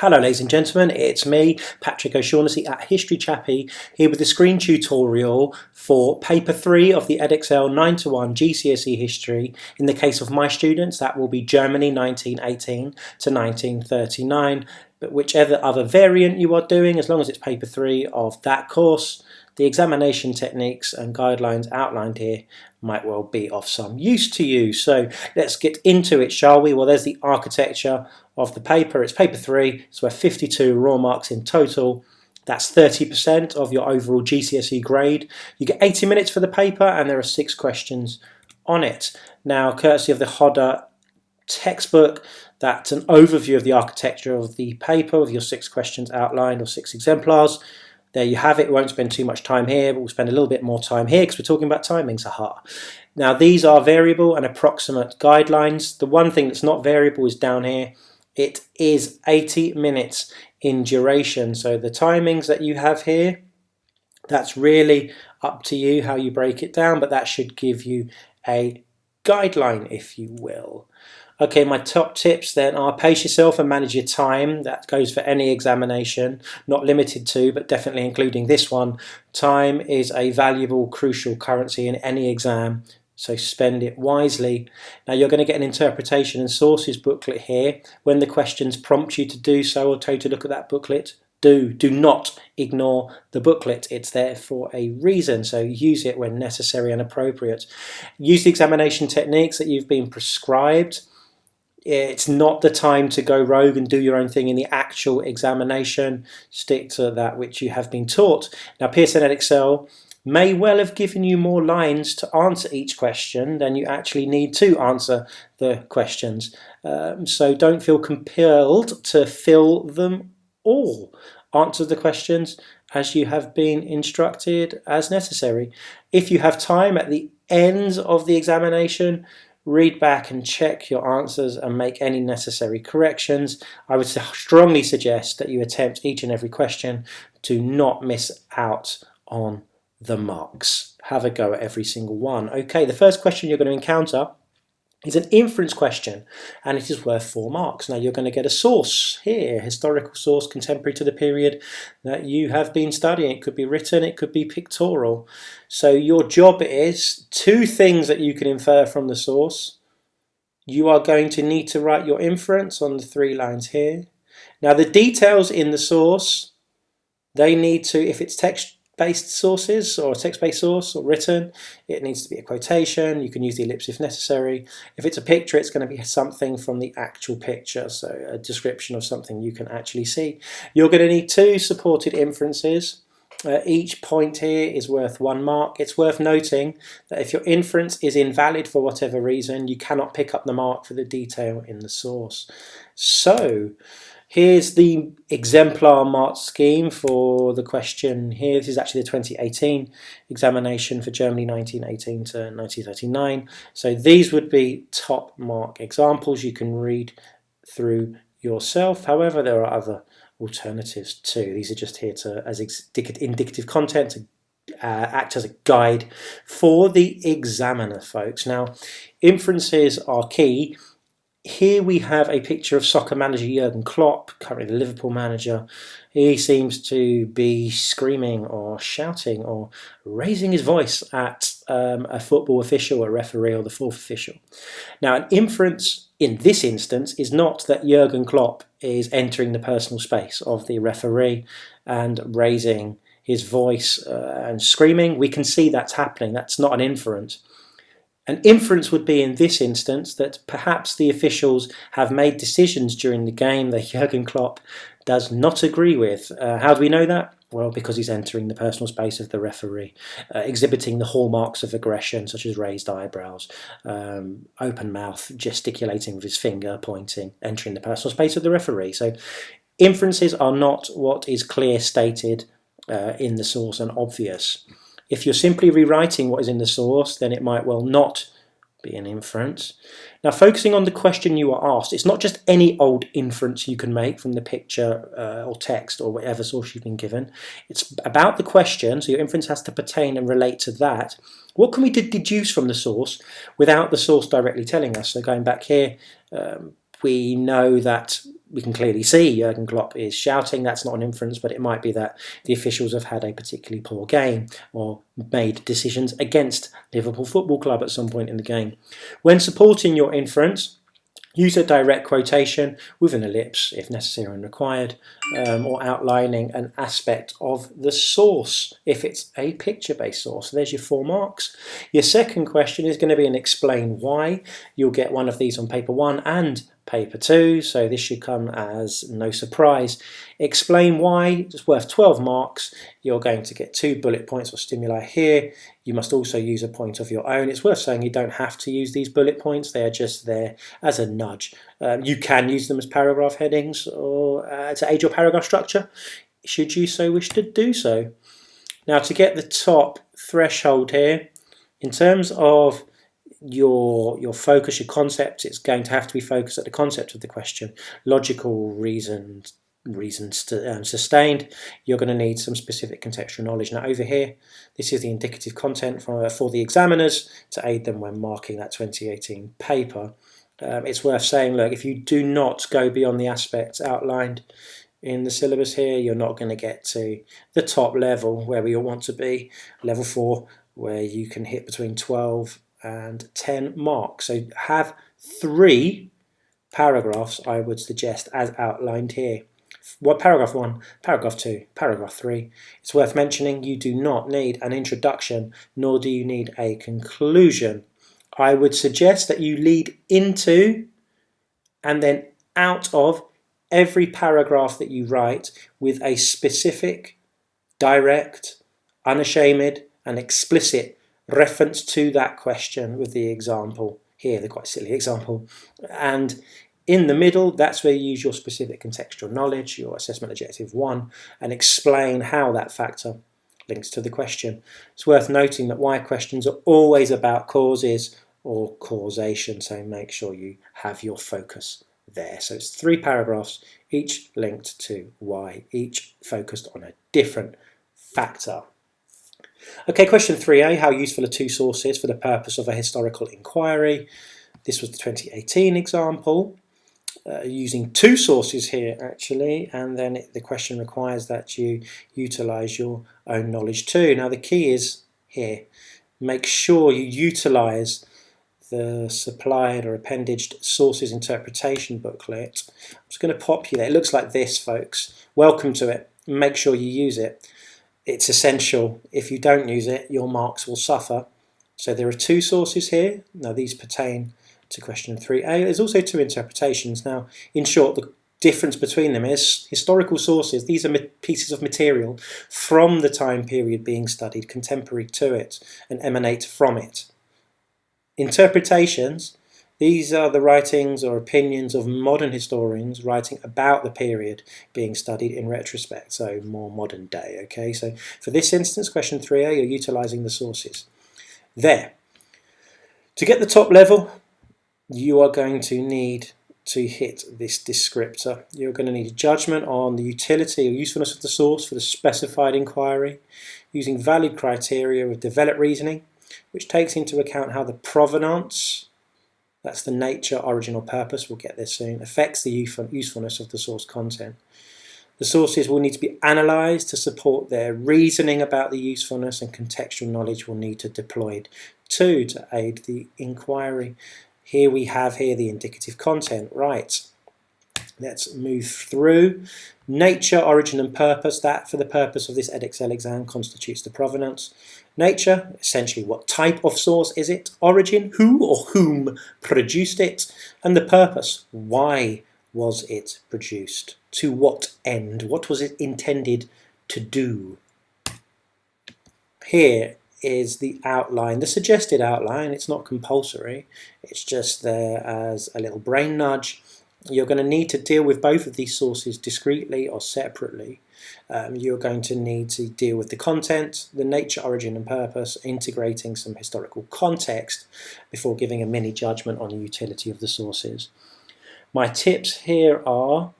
Hello ladies and gentlemen, it's me, Patrick O'Shaughnessy at History Chappy, here with the screen tutorial for paper 3 of the Edexcel 9-1 GCSE History. In the case of my students, that will be Germany 1918 to 1939, but whichever other variant you are doing, as long as it's paper 3 of that course, the examination techniques and guidelines outlined here might well be of some use to you. So let's get into it, shall we? Well, there's the architecture of the paper. It's paper 3, it's worth 52 raw marks in total. That's 30% of your overall GCSE grade. You get 80 minutes for the paper and there are 6 questions on it. Now, courtesy of the Hodder textbook, that's an overview of the architecture of the paper with your 6 questions outlined, or 6 exemplars. There you have it. We won't spend too much time here, but we'll spend a little bit more time here because we're talking about timings. Aha. Now, these are variable and approximate guidelines. The one thing that's not variable is down here. It is 80 minutes in duration. So the timings that you have here, that's really up to you how you break it down, but that should give you a guideline, if you will. Okay, my top tips then are pace yourself and manage your time. That goes for any examination, not limited to, but definitely including this one. Time is a valuable, crucial currency in any exam, so spend it wisely. Now you're going to get an interpretation and sources booklet here. When the questions prompt you to do so or tell you to look at that booklet, do not ignore the booklet. It's there for a reason, so use it when necessary and appropriate. Use the examination techniques that you've been prescribed. It's not the time to go rogue and do your own thing in the actual examination. Stick to that which you have been taught. Now, Pearson Edexcel may well have given you more lines to answer each question than you actually need to answer the questions. So don't feel compelled to fill them all. Answer the questions as you have been instructed as necessary. If you have time at the end of the examination, read back and check your answers and make any necessary corrections. I would strongly suggest that you attempt each and every question to not miss out on the marks. Have a go at every single one. Okay, the first question you're going to encounter is an inference question, and it is worth 4 marks. Now you're going to get a source here, historical source contemporary to the period that you have been studying. It could be written, it could be pictorial. So your job is 2 things that you can infer from the source. You are going to need to write your inference on the 3 lines here. Now the details in the source, they need to, if it's text-based sources or a text-based source or written, it needs to be a quotation. You can use the ellipse if necessary. If it's a picture, it's going to be something from the actual picture, so a description of something you can actually see. You're going to need 2 supported inferences. Each point here is worth 1 mark. It's worth noting that if your inference is invalid for whatever reason, you cannot pick up the mark for the detail in the source. So here's the exemplar mark scheme for the question here. This is actually the 2018 examination for Germany 1918 to 1939. So these would be top mark examples you can read through yourself. However, there are other alternatives too. These are just here to as indicative content to act as a guide for the examiner, folks. Now, inferences are key. Here we have a picture of soccer manager Jurgen Klopp, currently the Liverpool manager. He seems to be screaming or shouting or raising his voice at a football official, a referee, or the 4th official. Now, an inference in this instance is not that Jurgen Klopp is entering the personal space of the referee and raising his voice and screaming. We can see that's happening. That's not an inference. An inference would be in this instance that perhaps the officials have made decisions during the game that Jurgen Klopp does not agree with. How do we know that? Well, because he's entering the personal space of the referee, exhibiting the hallmarks of aggression, such as raised eyebrows, open mouth, gesticulating with his finger, pointing, entering the personal space of the referee. So inferences are not what is clear stated in the source and obvious. If you're simply rewriting what is in the source, then it might well not be an inference. Now, focusing on the question you are asked, it's not just any old inference you can make from the picture or text or whatever source you've been given. It's about the question, so your inference has to pertain and relate to that. What can we deduce from the source without the source directly telling us? So going back here, we know that we can clearly see Jurgen Klopp is shouting. That's not an inference, but it might be that the officials have had a particularly poor game or made decisions against Liverpool Football Club at some point in the game. When supporting your inference, use a direct quotation with an ellipse if necessary and required, or outlining an aspect of the source if it's a picture-based source. So there's your 4 marks. Your second question is going to be an explain why. You'll get one of these on paper 1 and paper 2, so this should come as no surprise. Explain why, it's worth 12 marks. You're going to get 2 bullet points or stimuli here. You must also use a point of your own. It's worth saying you don't have to use these bullet points, they are just there as a nudge. You can use them as paragraph headings or to aid your paragraph structure, should you so wish to do so. Now, to get the top threshold here, in terms of your focus, your concept, it's going to have to be focused at the concept of the question. Logical reasons sustained, you're going to need some specific contextual knowledge. Now over here, this is the indicative content for the examiners to aid them when marking that 2018 paper. It's worth saying, look, if you do not go beyond the aspects outlined in the syllabus here, you're not going to get to the top level where we all want to be, level 4, where you can hit between 12 and 10 marks. So have 3 paragraphs, I would suggest, as outlined here. Paragraph 1, paragraph 2, paragraph 3. It's worth mentioning you do not need an introduction, nor do you need a conclusion. I would suggest that you lead into and then out of every paragraph that you write with a specific, direct, unashamed and explicit reference to that question with the example here, the quite silly example. And in the middle, that's where you use your specific contextual knowledge, your assessment objective 1, and explain how that factor links to the question. It's worth noting that why questions are always about causes or causation, so make sure you have your focus there. So it's 3 paragraphs, each linked to why, each focused on a different factor. Okay, question 3a, how useful are 2 sources for the purpose of a historical inquiry? This was the 2018 example. Using 2 sources here actually, and then the question requires that you utilise your own knowledge too. Now the key is here, make sure you utilise the supplied or appendaged sources interpretation booklet. I'm just going to populate, it looks like this folks, welcome to it, make sure you use it. It's essential. If you don't use it, your marks will suffer. So there are 2 sources here. Now these pertain to question 3a. There's also 2 interpretations. Now, in short, the difference between them is historical sources. These are pieces of material from the time period being studied, contemporary to it, and emanate from it. Interpretations, these are the writings or opinions of modern historians writing about the period being studied in retrospect, so more modern day. Okay, so for this instance, question 3a, you're utilising the sources. There. To get the top level, you are going to need to hit this descriptor. You're going to need a judgment on the utility or usefulness of the source for the specified inquiry, using valid criteria of developed reasoning, which takes into account how the provenance, that's the nature, origin or purpose, we'll get there soon, affects the usefulness of the source content. The sources will need to be analysed to support their reasoning about the usefulness, and contextual knowledge will need to be deployed too to aid the inquiry. Here we have the indicative content. Right, let's move through. Nature, origin and purpose, that for the purpose of this Edexcel exam constitutes the provenance. Nature, essentially what type of source is it? Origin, who or whom produced it? And the purpose, why was it produced? To what end? What was it intended to do? Here is the outline, the suggested outline. It's not compulsory, it's just there as a little brain nudge. You're going to need to deal with both of these sources discretely or separately. You're going to need to deal with the content, the nature, origin and purpose, integrating some historical context before giving a mini judgment on the utility of the sources. My tips here are: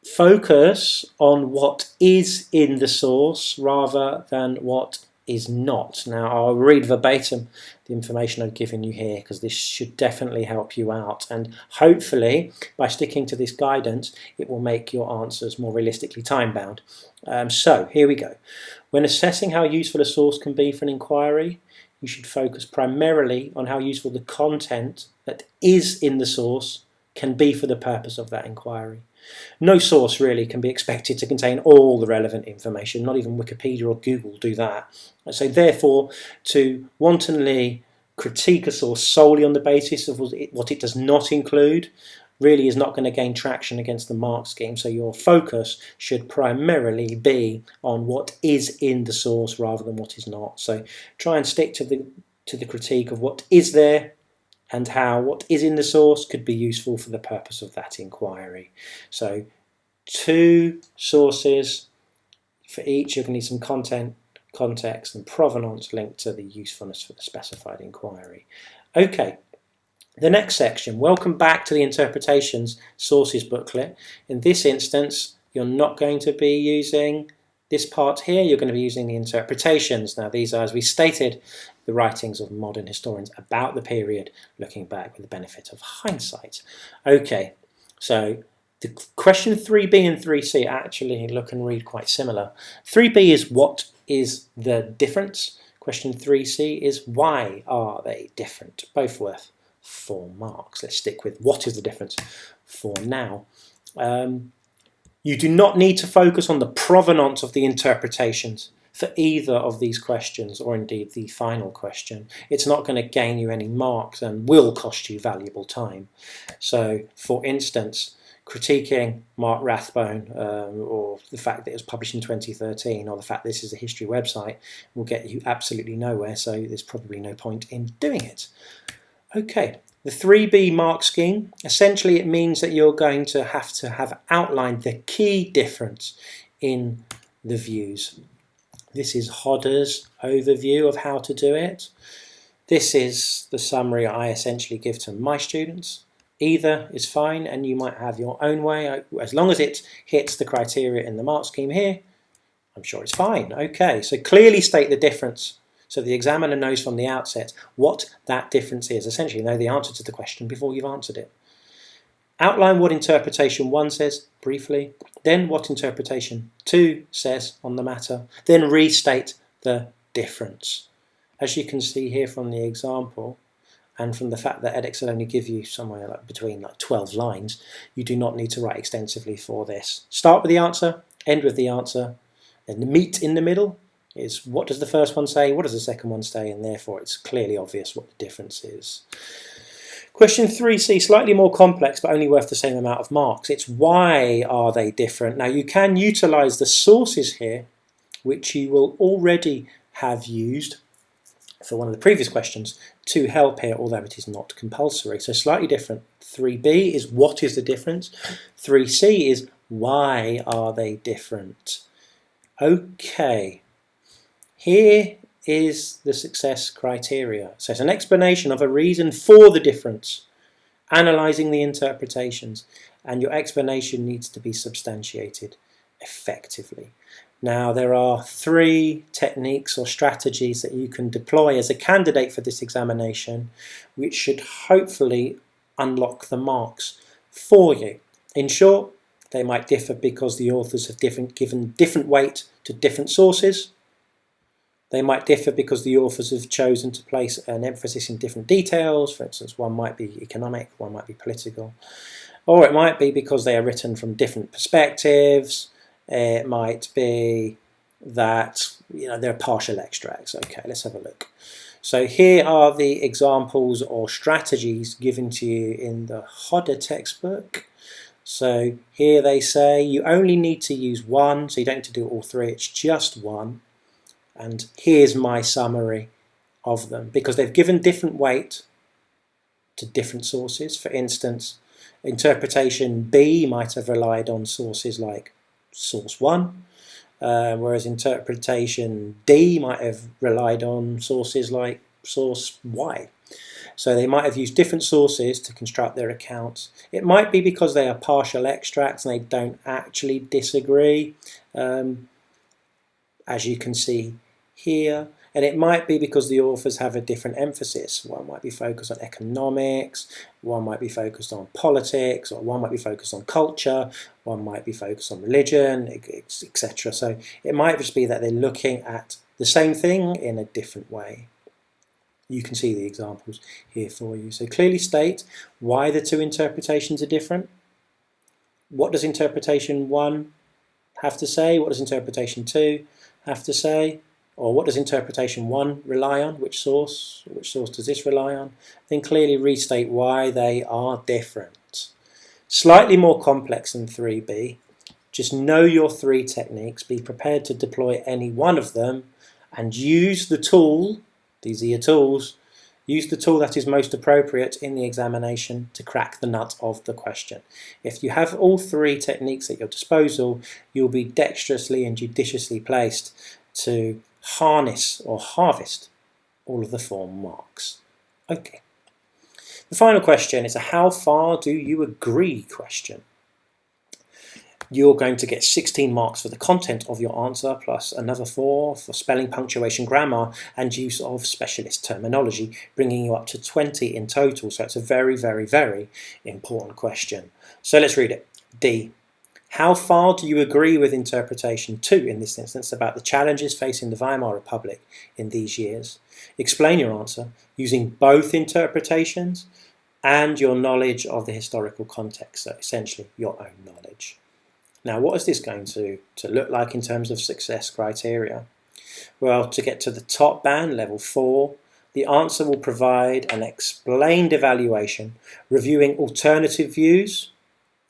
focus on what is in the source rather than what is not. Now I'll read verbatim the information I've given you here because this should definitely help you out, and hopefully by sticking to this guidance it will make your answers more realistically time bound. So here we go. When assessing how useful a source can be for an inquiry, you should focus primarily on how useful the content that is in the source can be for the purpose of that inquiry. No source really can be expected to contain all the relevant information, not even Wikipedia or Google do that. So therefore, to wantonly critique a source solely on the basis of what it does not include really is not going to gain traction against the mark scheme. So your focus should primarily be on what is in the source rather than what is not. So try and stick to the critique of what is there and how what is in the source could be useful for the purpose of that inquiry. So 2 sources for each. You're going to need some content, context and provenance linked to the usefulness for the specified inquiry. Okay, the next section. Welcome back to the Interpretations Sources booklet. In this instance, you're not going to be using this part here. You're going to be using the interpretations. Now these are, as we stated, the writings of modern historians about the period, looking back with the benefit of hindsight. Okay, so the question 3b and 3c actually look and read quite similar. 3b is what is the difference? Question 3c is why are they different? Both worth 4 marks. Let's stick with what is the difference for now. You do not need to focus on the provenance of the interpretations for either of these questions, or indeed the final question. It's not going to gain you any marks and will cost you valuable time. So, for instance, critiquing Mark Rathbone or the fact that it was published in 2013 or the fact this is a history website will get you absolutely nowhere, so there's probably no point in doing it. Okay, the 3b mark scheme, essentially it means that you're going to have outlined the key difference in the views. This is Hodder's overview of how to do it. This is the summary I essentially give to my students. Either is fine and you might have your own way. As long as it hits the criteria in the mark scheme here, I'm sure it's fine. Okay, so clearly state the difference so the examiner knows from the outset what that difference is. Essentially know the answer to the question before you've answered it. Outline what interpretation 1 says briefly, then what interpretation 2 says on the matter, then restate the difference. As you can see here from the example, and from the fact that Edexcel only give you somewhere between 12 lines, you do not need to write extensively for this. Start with the answer, end with the answer, and the meat in the middle is what does the first one say, what does the second one say, and therefore it's clearly obvious what the difference is. Question 3c, slightly more complex but only worth the same amount of marks. It's why are they different? Now you can utilise the sources here, which you will already have used for one of the previous questions to help here, although it is not compulsory. So slightly different. 3b is what is the difference? 3c is why are they different? Okay, here is the success criteria. So it's an explanation of a reason for the difference, analysing the interpretations, and your explanation needs to be substantiated effectively. Now there are 3 techniques or strategies that you can deploy as a candidate for this examination, which should hopefully unlock the marks for you. In short, they might differ because the authors have given different weight to different sources. They might differ because the authors have chosen to place an emphasis in different details. For instance, one might be economic, one might be political. Or it might be because they are written from different perspectives. It might be that they're partial extracts. Okay, let's have a look. So here are the examples or strategies given to you in the Hodder textbook. So here they say you only need to use 1, so you don't need to do all 3, it's just 1. And here's my summary of them, because they've given different weight to different sources. For instance, interpretation B might have relied on sources like source 1, whereas interpretation D might have relied on sources like source Y. So they might have used different sources to construct their accounts. It might be because they are partial extracts and they don't actually disagree. As you can see here, and it might be because the authors have a different emphasis. One might be focused on economics, one might be focused on politics, or one might be focused on culture, one might be focused on religion, etc. So it might just be that they're looking at the same thing in a different way. You can see the examples here for you. So clearly state why the two interpretations are different. What does interpretation 1 have to say? What does interpretation 2 have to say? Or what does interpretation 1 rely on? Which source? Which source does this rely on? Then clearly restate why they are different. Slightly more complex than 3B. Just know your 3 techniques, be prepared to deploy any one of them, and use the tool, these are your tools, use the tool that is most appropriate in the examination to crack the nut of the question. If you have all 3 techniques at your disposal, you'll be dexterously and judiciously placed to harness or harvest all of the 4 marks. Okay. The final question is a how far do you agree question. You're going to get 16 marks for the content of your answer, plus another 4 for spelling, punctuation, grammar, and use of specialist terminology, bringing you up to 20 in total. So it's a very, very, very important question. So let's read it. D. How far do you agree with interpretation 2 in this instance about the challenges facing the Weimar Republic in these years? Explain your answer using both interpretations and your knowledge of the historical context, so essentially your own knowledge. Now, what is this going to look like in terms of success criteria? Well, to get to the top band, level 4, the answer will provide an explained evaluation, reviewing alternative views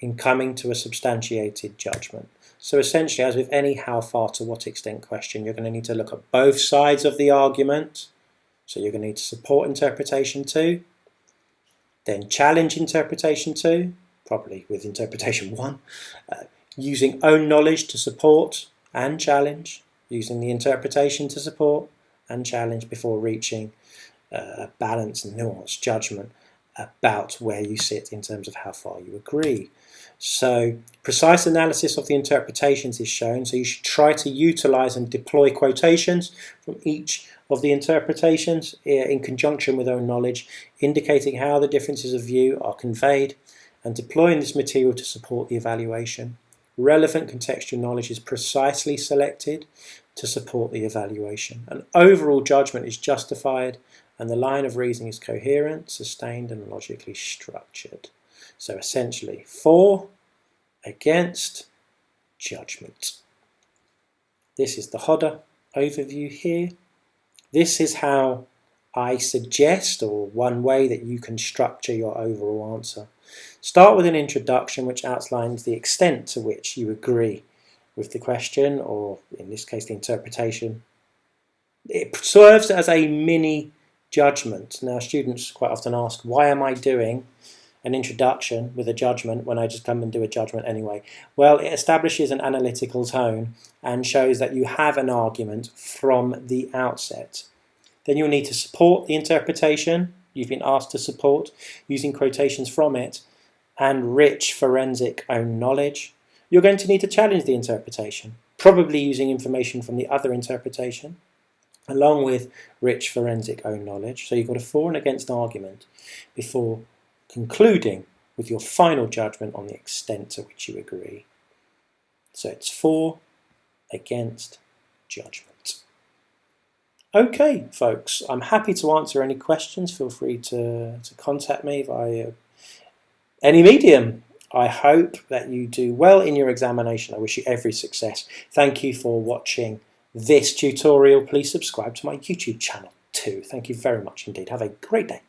in coming to a substantiated judgment. So essentially, as with any how far to what extent question, you're going to need to look at both sides of the argument. So you're going to need to support interpretation 2, then challenge interpretation 2, probably with interpretation 1, using own knowledge to support and challenge, using the interpretation to support and challenge before reaching a balanced and nuanced judgment about where you sit in terms of how far you agree. So precise analysis of the interpretations is shown, so you should try to utilize and deploy quotations from each of the interpretations in conjunction with own knowledge, indicating how the differences of view are conveyed, and deploying this material to support the evaluation. Relevant contextual knowledge is precisely selected to support the evaluation. An overall judgment is justified, and the line of reasoning is coherent, sustained, and logically structured. So essentially, for, against, judgment. This is the Hodder overview here. This is how I suggest, or one way that you can structure your overall answer. Start with an introduction which outlines the extent to which you agree with the question, or in this case the interpretation. It serves as a mini judgment. Now students quite often ask, why am I doing an introduction with a judgment when I just come and do a judgment anyway? Well, it establishes an analytical tone and shows that you have an argument from the outset. Then you'll need to support the interpretation you've been asked to support using quotations from it and rich forensic own knowledge. You're going to need to challenge the interpretation, probably using information from the other interpretation, along with rich forensic own knowledge. So you've got a for and against argument before concluding with your final judgment on the extent to which you agree. So it's for, against, judgment. Okay, folks, I'm happy to answer any questions. Feel free to contact me via any medium. I hope that you do well in your examination. I wish you every success. Thank you for watching this tutorial. Please subscribe to my YouTube channel too. Thank you very much indeed. Have a great day.